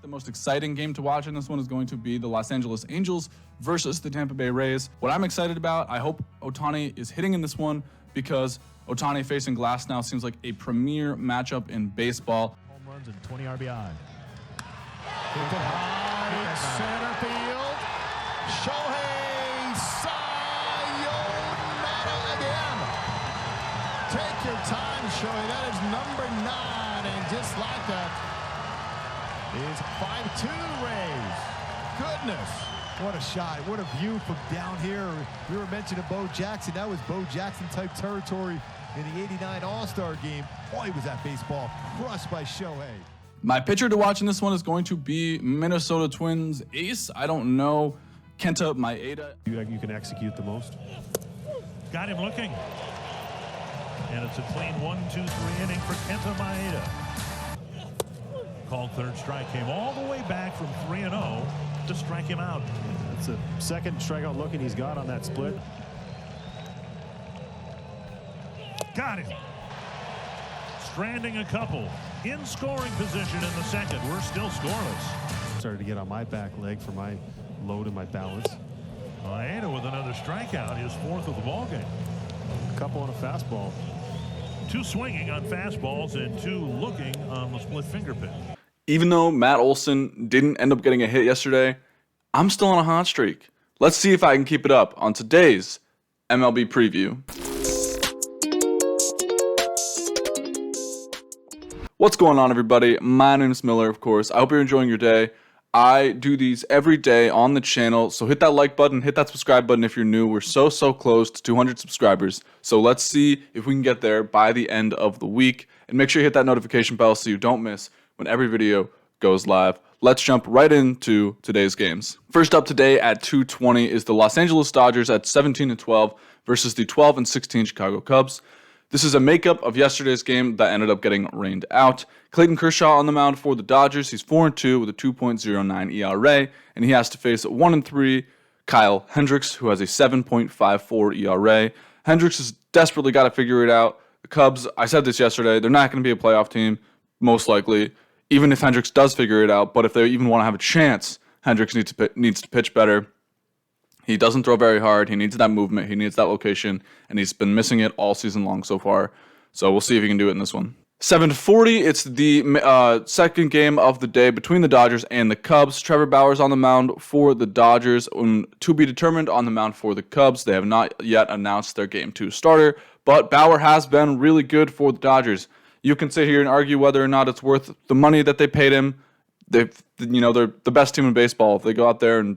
The most exciting game to watch in this one is going to be the Los Angeles Angels versus the Tampa Bay Rays. What I'm excited about, I hope Ohtani is hitting in this one because Ohtani facing Glass now seems like a premier matchup in baseball. Home runs and 20 RBI. Hit it high, center field. Shohei Sayonara again. Take your time, Shohei. That is number 9, and just like that, is 5-2 Rays. Goodness. What a shot. What a view from down here. We were mentioning Bo Jackson. That was Bo Jackson type territory in the '89 All-Star game. Boy, was that baseball crushed by Shohei. My pitcher to watch in this one is going to be Minnesota Twins ace. I don't know, Kenta Maeda. You can execute the most. Got him looking. And it's a clean 1-2-3 inning for Kenta Maeda. Called third strike, came all the way back from 3-0 to strike him out. It's the second strikeout looking he's got on that split. Got him. Stranding a couple. In scoring position in the second. We're still scoreless. Started to get on my back leg for my load and my balance. Maeda with another strikeout, his 4th of the ballgame. A couple on a fastball. 2 swinging on fastballs and 2 looking on the split finger pitch. Even though Matt Olson didn't end up getting a hit yesterday, I'm still on a hot streak. Let's see if I can keep it up on today's MLB Preview. What's going on, everybody? My name is Miller, of course. I hope you're enjoying your day. I do these every day on the channel, so hit that like button, hit that subscribe button if you're new. We're so close to 200 subscribers, so let's see if we can get there by the end of the week. And make sure you hit that notification bell so you don't miss when every video goes live. Let's jump right into today's games. First up today at 2:20 is the Los Angeles Dodgers at 17-12 versus the 12-16 Chicago Cubs. This is a makeup of yesterday's game that ended up getting rained out. Clayton Kershaw on the mound for the Dodgers. He's 4-2 with a 2.09 ERA, and he has to face 1-3 Kyle Hendricks, who has a 7.54 ERA. Hendricks has desperately got to figure it out. The Cubs, I said this yesterday, they're not going to be a playoff team, most likely, even if Hendricks does figure it out. But if they even want to have a chance, Hendricks needs to pitch better. He doesn't throw very hard. He needs that movement. He needs that location, and he's been missing it all season long so far. So we'll see if he can do it in this one. 7:40, it's the second game of the day between the Dodgers and the Cubs. Trevor Bauer's on the mound for the Dodgers, to be determined on the mound for the Cubs. They have not yet announced their Game 2 starter, but Bauer has been really good for the Dodgers. You can sit here and argue whether or not it's worth the money that they paid him. They're the best team in baseball. If they go out there and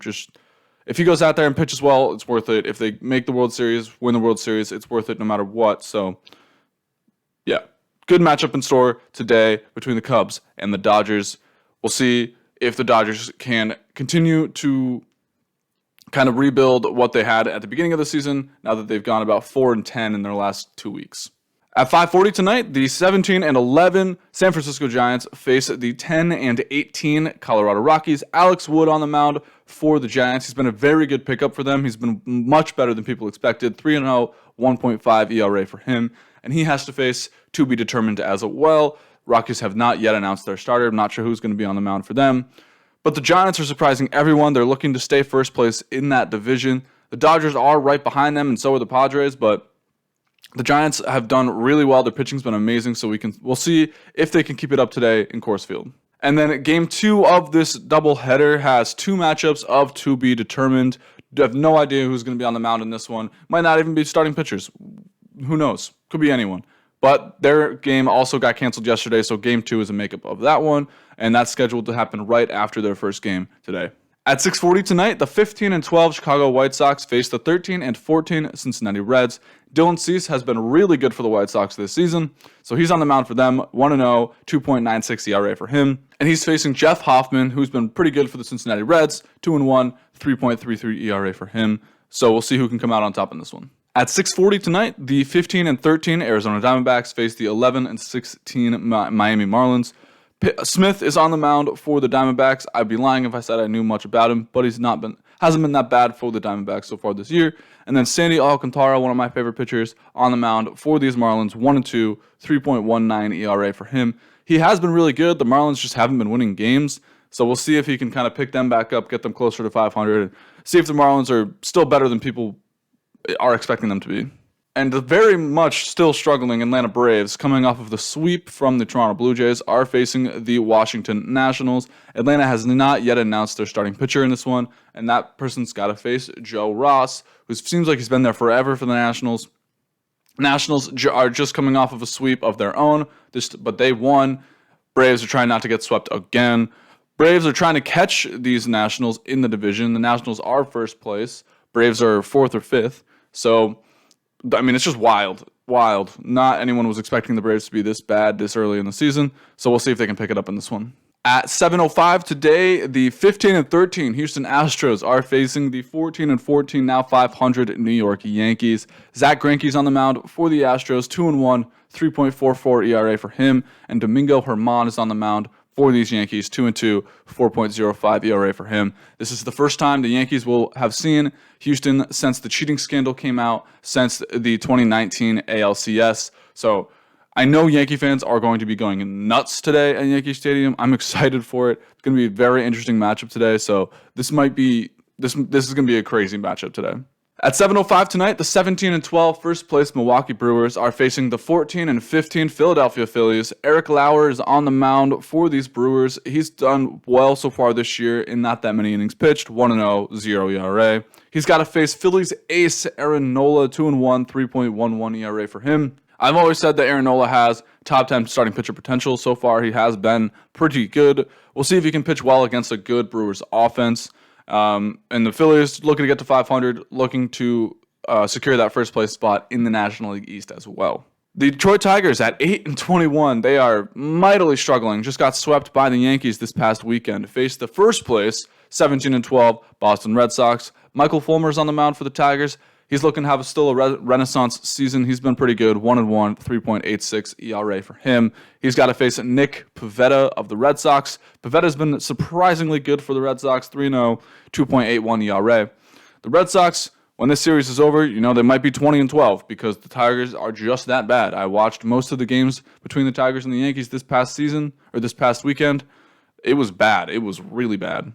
if he goes out there and pitches well, it's worth it. If they make the World Series, win the World Series, it's worth it no matter what. So, yeah, good matchup in store today between the Cubs and the Dodgers. We'll see if the Dodgers can continue to kind of rebuild what they had at the beginning of the season now that they've gone about 4-10 in their last 2 weeks. At 5:40 tonight, the 17-11 San Francisco Giants face the 10-18 Colorado Rockies. Alex Wood on the mound for the Giants. He's been a very good pickup for them. He's been much better than people expected. 3-0, 1.5 ERA for him, and he has to face to be determined as well. Rockies have not yet announced their starter. I'm not sure who's going to be on the mound for them. But the Giants are surprising everyone. They're looking to stay first place in that division. The Dodgers are right behind them, and so are the Padres, but the Giants have done really well. Their pitching's been amazing, so we'll see if they can keep it up today in Coors Field. And then Game 2 of this doubleheader has 2 matchups of to be determined. I have no idea who's going to be on the mound in this one. Might not even be starting pitchers. Who knows? Could be anyone. But their game also got canceled yesterday, so Game 2 is a makeup of that one, and that's scheduled to happen right after their first game today. At 6:40 tonight, the 15-12 Chicago White Sox face the 13-14 Cincinnati Reds. Dylan Cease has been really good for the White Sox this season, so he's on the mound for them. 1-0, 2.96 ERA for him. And he's facing Jeff Hoffman, who's been pretty good for the Cincinnati Reds. 2-1, 3.33 ERA for him. So we'll see who can come out on top in this one. At 6:40 tonight, the 15-13 Arizona Diamondbacks face the 11-16 Miami Marlins. Smith is on the mound for the Diamondbacks. I'd be lying if I said I knew much about him, but hasn't been that bad for the Diamondbacks so far this year. And then Sandy Alcantara, one of my favorite pitchers, on the mound for these Marlins. 1-2, 3.19 ERA for him. He has been really good. The Marlins just haven't been winning games. So we'll see if he can kind of pick them back up, get them closer to 500, and see if the Marlins are still better than people are expecting them to be. And the very much still struggling Atlanta Braves, coming off of the sweep from the Toronto Blue Jays, are facing the Washington Nationals. Atlanta has not yet announced their starting pitcher in this one, and that person's got to face Joe Ross, who seems like he's been there forever for the Nationals. Nationals are just coming off of a sweep of their own, but they won. Braves are trying not to get swept again. Braves are trying to catch these Nationals in the division. The Nationals are first place. Braves are 4th or 5th. So, I mean, it's just wild. Not anyone was expecting the Braves to be this bad this early in the season. So we'll see if they can pick it up in this one. At 7:05 today, the 15-13 Houston Astros are facing the 14-14, now 500 New York Yankees. Zach Greinke's on the mound for the Astros, 2-1, 3.44 ERA for him, and Domingo Germán is on the mound for these Yankees, 2-2, 4.05 ERA for him. This is the first time the Yankees will have seen Houston since the cheating scandal came out, since the 2019 ALCS. So I know Yankee fans are going to be going nuts today at Yankee Stadium. I'm excited for it. It's going to be a very interesting matchup today. So this is going to be a crazy matchup today. At 7:05 tonight, the 17-12 first place Milwaukee Brewers are facing the 14-15 Philadelphia Phillies. Eric Lauer is on the mound for these Brewers. He's done well so far this year in not that many innings pitched, 1-0, 0 ERA. He's got to face Phillies ace Aaron Nola, 2-1, 3.11 ERA for him. I've always said that Aaron Nola has top 10 starting pitcher potential. So far, he has been pretty good. We'll see if he can pitch well against a good Brewers offense. And the Phillies looking to get to 500, looking to secure that first place spot in the National League East as well. The Detroit Tigers at 8-21, they are mightily struggling. Just got swept by the Yankees this past weekend. Faced the first place, 17-12 Boston Red Sox. Michael Fulmer's on the mound for the Tigers. He's looking to have still a renaissance season. He's been pretty good, 1-1, 3.86 ERA for him. He's got to face Nick Pivetta of the Red Sox. Pivetta's been surprisingly good for the Red Sox, 3-0, 2.81 ERA. The Red Sox, when this series is over, they might be 20-12 because the Tigers are just that bad. I watched most of the games between the Tigers and the Yankees this past weekend. It was bad. It was really bad.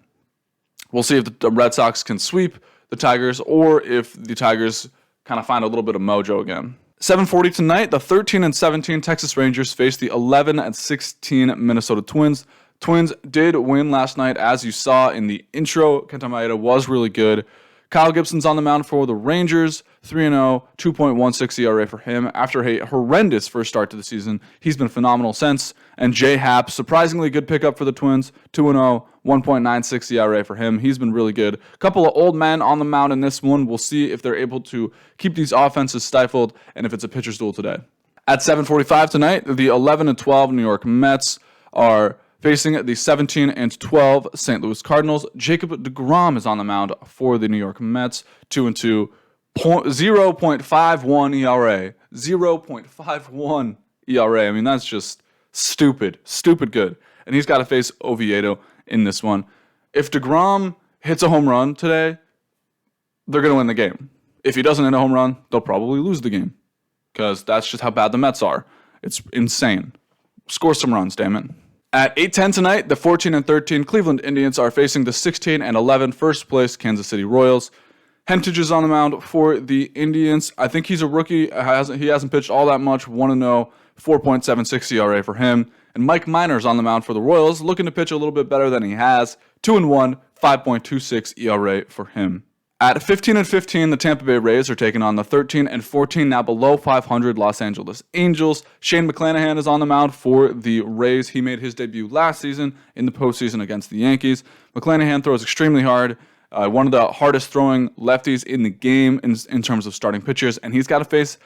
We'll see if the Red Sox can sweep the Tigers, or if the Tigers kind of find a little bit of mojo again. 7:40 tonight, the 13-17 Texas Rangers face the 11-16 Minnesota Twins. Twins did win last night, as you saw in the intro. Kenta Maeda was really good. Kyle Gibson's on the mound for the Rangers, 3-0, 2.16 ERA for him. After a horrendous first start to the season, he's been phenomenal since. And Jay Happ, surprisingly good pickup for the Twins, 2-0, 1.96 ERA for him. He's been really good. A couple of old men on the mound in this one. We'll see if they're able to keep these offenses stifled and if it's a pitcher's duel today. At 7:45 tonight, the 11-12 New York Mets are facing the 17-12 St. Louis Cardinals. Jacob deGrom is on the mound for the New York Mets, 2-2, 0.51 ERA. 0.51 ERA. I mean, that's just stupid good. And he's got to face Oviedo in this one. If deGrom hits a home run today, they're going to win the game. If he doesn't hit a home run, they'll probably lose the game because that's just how bad the Mets are. It's insane. Score some runs, damn it. At 8:10 tonight, the 14-13 Cleveland Indians are facing the 16-11 first place Kansas City Royals. Hentage is on the mound for the Indians. I think he's a rookie. He hasn't pitched all that much. 1-0, 4.76 ERA for him. And Mike Minor's on the mound for the Royals, looking to pitch a little bit better than he has. 2-1, 5.26 ERA for him. At 15-15, the Tampa Bay Rays are taking on the 13-14, now below 500 Los Angeles Angels. Shane McClanahan is on the mound for the Rays. He made his debut last season in the postseason against the Yankees. McClanahan throws extremely hard. One of the hardest throwing lefties in the game in terms of starting pitchers, and he's got to face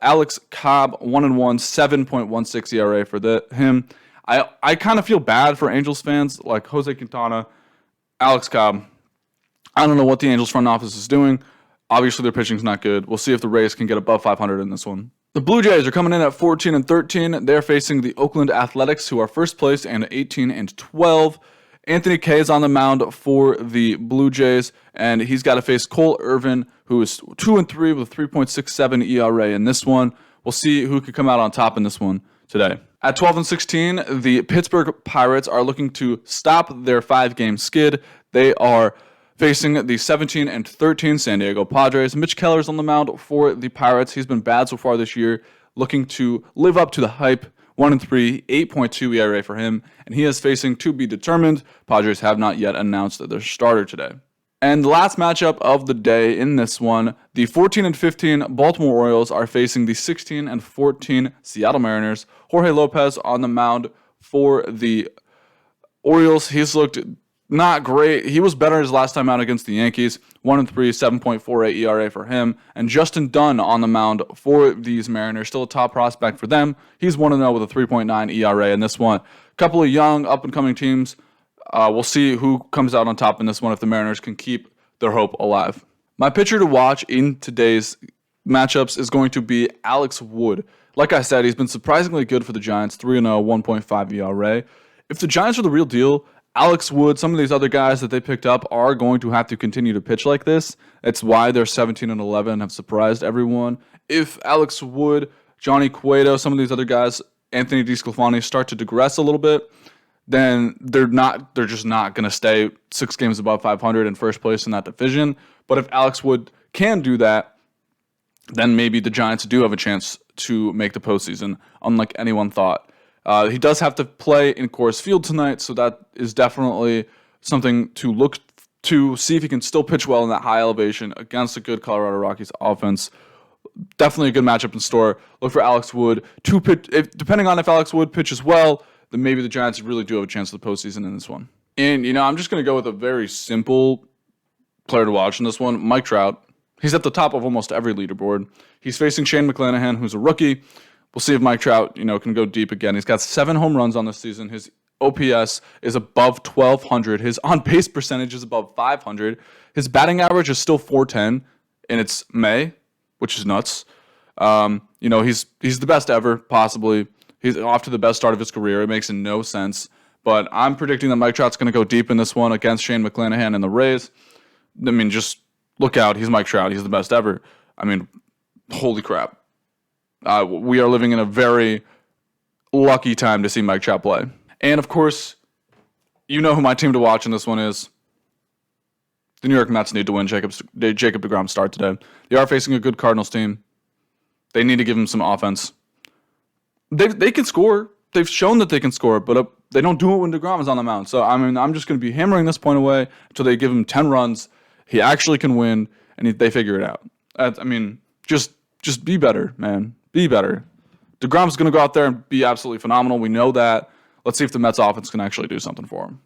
Alex Cobb, 1-1, 7.16 ERA for him. I kind of feel bad for Angels fans like Jose Quintana, Alex Cobb. I don't know what the Angels front office is doing. Obviously, their pitching's not good. We'll see if the Rays can get above 500 in this one. The Blue Jays are coming in at 14-13. They're facing the Oakland Athletics, who are first place, and 18-12. Anthony Kay is on the mound for the Blue Jays, and he's got to face Cole Irvin, who is 2-3 with 3.67 ERA in this one. We'll see who could come out on top in this one today. At 12-16, the Pittsburgh Pirates are looking to stop their 5-game skid. They are facing the 17-13 San Diego Padres. Mitch Keller's on the mound for the Pirates. He's been bad so far this year, looking to live up to the hype. 1-3, 8.2 ERA for him, and he is facing to be determined. Padres have not yet announced their starter today. And the last matchup of the day in this one, the 14-15 Baltimore Orioles are facing the 16-14 Seattle Mariners. Jorge Lopez on the mound for the Orioles. He's looked not great. He was better his last time out against the Yankees. 1-3, 7.48 ERA for him. And Justin Dunn on the mound for these Mariners. Still a top prospect for them. He's 1-0 with a 3.9 ERA in this one. A couple of young, up-and-coming teams. We'll see who comes out on top in this one if the Mariners can keep their hope alive. My pitcher to watch in today's matchups is going to be Alex Wood. Like I said, he's been surprisingly good for the Giants. 3-0, 1.5 ERA. If the Giants are the real deal, Alex Wood, some of these other guys that they picked up are going to have to continue to pitch like this. It's why they're 17-11 and have surprised everyone. If Alex Wood, Johnny Cueto, some of these other guys, Anthony DeSclafani start to digress a little bit, then they're just not going to stay 6 games above 500 in first place in that division. But if Alex Wood can do that, then maybe the Giants do have a chance to make the postseason, unlike anyone thought. He does have to play in Coors Field tonight, so that is definitely something to look to, see if he can still pitch well in that high elevation against a good Colorado Rockies offense. Definitely a good matchup in store. Look for Alex Wood to pitch. Depending on if Alex Wood pitches well, then maybe the Giants really do have a chance at the postseason in this one. And, I'm just going to go with a very simple player to watch in this one, Mike Trout. He's at the top of almost every leaderboard. He's facing Shane McClanahan, who's a rookie. We'll see if Mike Trout, can go deep again. He's got 7 home runs on this season. His OPS is above 1,200. His on-base percentage is above 500. His batting average is still 410, and it's May, which is nuts. He's the best ever, possibly. He's off to the best start of his career. It makes no sense. But I'm predicting that Mike Trout's going to go deep in this one against Shane McClanahan and the Rays. Just look out. He's Mike Trout. He's the best ever. Holy crap. We are living in a very lucky time to see Mike Trout play. And, of course, who my team to watch in this one is. The New York Mets need to win. Jacob deGrom start today. They are facing a good Cardinals team. They need to give him some offense. They can score. They've shown that they can score, but they don't do it when DeGrom is on the mound. So, I'm just going to be hammering this point away until they give him 10 runs. He actually can win, and they figure it out. Just be better, man. Be better. DeGrom's going to go out there and be absolutely phenomenal. We know that. Let's see if the Mets offense can actually do something for him.